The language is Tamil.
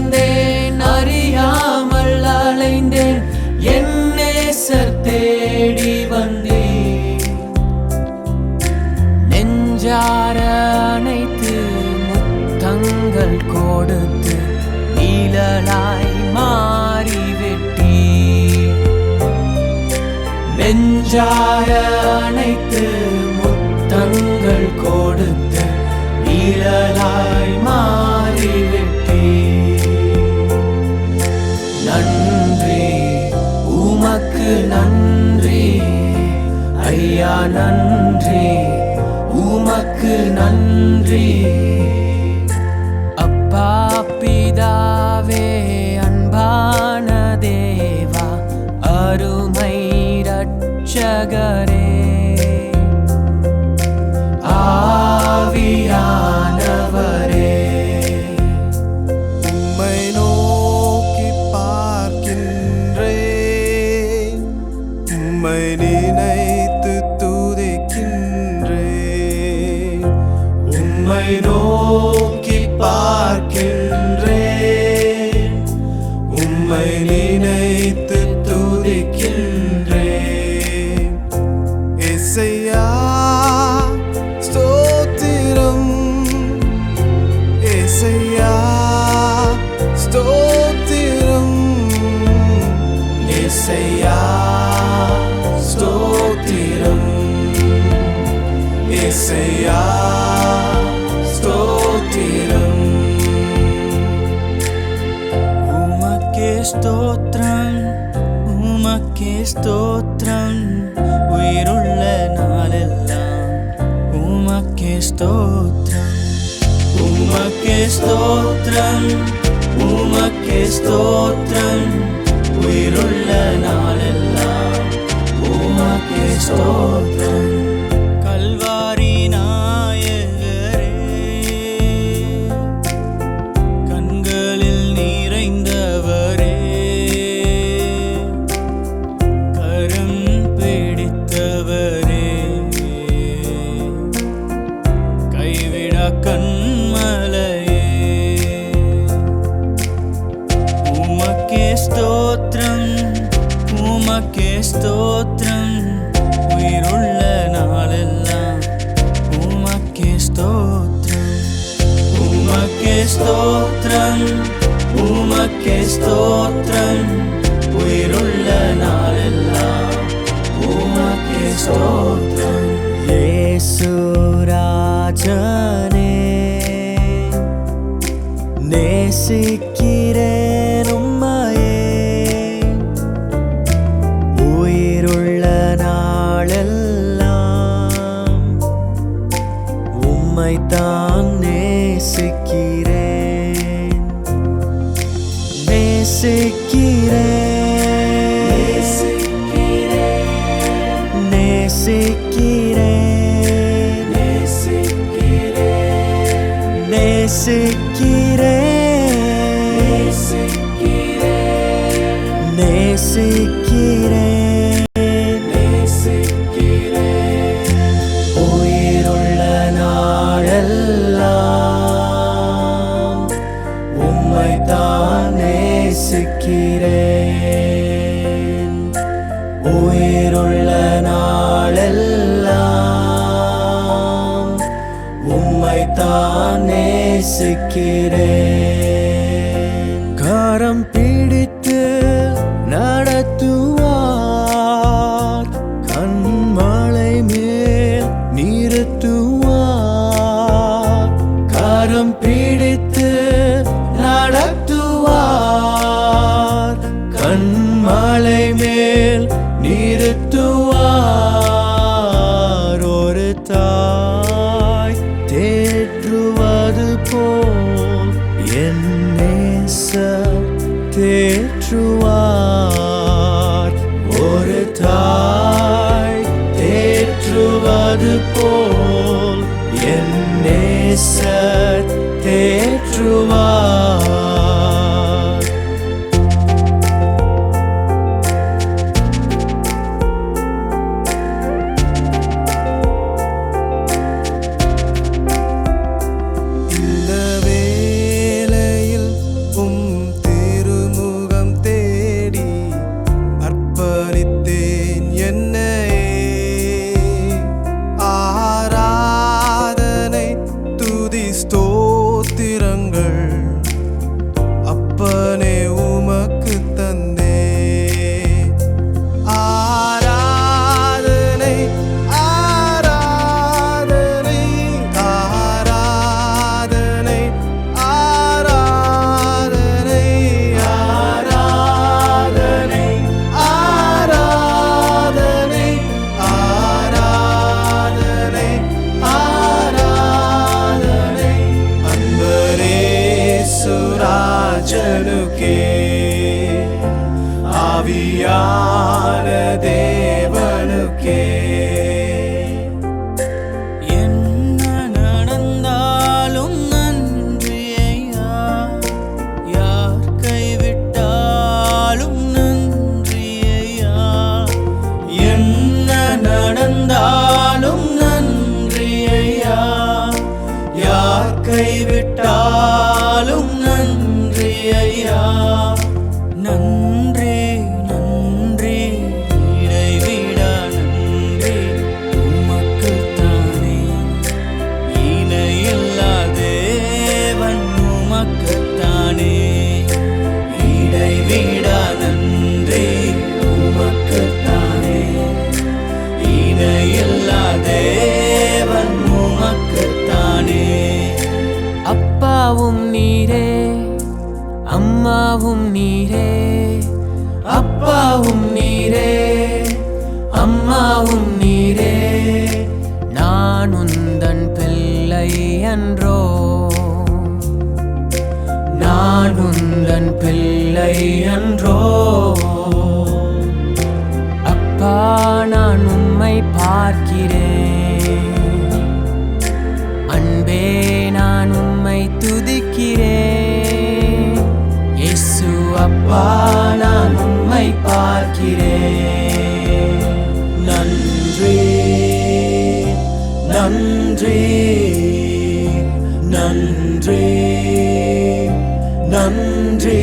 நடந்தேன், அறியாமல் அலைந்தேன், என் நேசர் தேடி வந்தேன். நெஞ்சார அணைத்து முத்தங்கள் கொடுத்து நீழலாய் மாறிவிட்டீ. நெஞ்சார அணைத்து முத்தங்கள் கொடுத்து நீழலாய் மாறிவிட்டீ. நன்றி உமக்கு நன்றி ஐயா, நன்றி உமக்கு நன்றி. அப்பா பிதாவே, அன்பான தேவா, அருமை இரட்சகரே, ஆவியானவரே, உம்மை நோக்கி பார்க்கின்றேன், உம்மை நினைத்து துதிக்கின்றேன். உம்மை நோக்கி பார்க்கின்றேன், உம்மை நினைத்து துதிக்கின்றேன். ஏசையா ஸ்தோத்திரம், ஏசையா ஸ்தோத்திரம், ஏசையா ஸ்தோத்திரம், ஏசையா ஸ்தோத்திரம். உமக்கே ஸ்தோத்திரம், உமக்கே ஸ்தோத்திரம், உயிருள்ள நாளெல்லாம் உமக்கே ஸ்தோத்திரம். உமக்கே ஸ்தோத்திரம், உமக்கே ஸ்தோத்திரம், உயிருள்ள நாளெல்லாம் உமக்கே ஸ்தோத்திரம். கல்வாரி நாயகரே, கண்களில் நிறைந்தவரே, கரம் பிடித்தவரே, கைவிடா கண்மலையே, உமக்கே ஸ்தோத்திரம், உமக்கே ஸ்தோத்திரம், உயிருள்ள நாளெல்லாம் உமக்கே ஸ்தோத்திரம். உமக்கே ஸ்தோத்திரம், உமக்கே ஸ்தோத்திரம், உயிருள்ள நாளெல்லாம் உமக்கே ஸ்தோத்திரம். இயேசு ராஜனே, நேசிக்கிறேன் உம்மையே, உயிருள்ள நாளெல்லாம் உம்மைத்தான் நேசிக்கிறேன், நேசிக்கிறேன், நேசிக்கிறேன், நேசிக்கிறேன், நேசிக்கிறேன், நேசிக்கிறேன், நேசிக்கிறேன். உயிருள்ள நாளெல்லாம் உம்மைத்தான் நேசிக்கிறேன், உயிருள்ள நாளெல்லாம் உம்மைத்தான் நேசிக்கிறேன். கரம் பிடித்து நடத்துவார், கண்மலை மேல் நிறுத்துவார். கரம் பிடித்து நடத்துவார், கண்மலை மேல் நிறுத்துவார். ஒரு தாய் தேற்றுவது போல் என் நேசர் தேற்றுவார். ஒரு தாய் தேற்றுவது போல் என் நேசர் தேற்றுவார். இந்த வேளையில் உம் அன்றோ நான் உந்தன் பிள்ளை அன்றோ அப்பா நான் உம்மை பார்க்கிறேன் அன்பே நான் உம்மை துதிக்கிறேன் இயேசு அப்பா நான் உம்மை பார்க்கிறேன் நன்றி நன்றி நன்றி நன்றி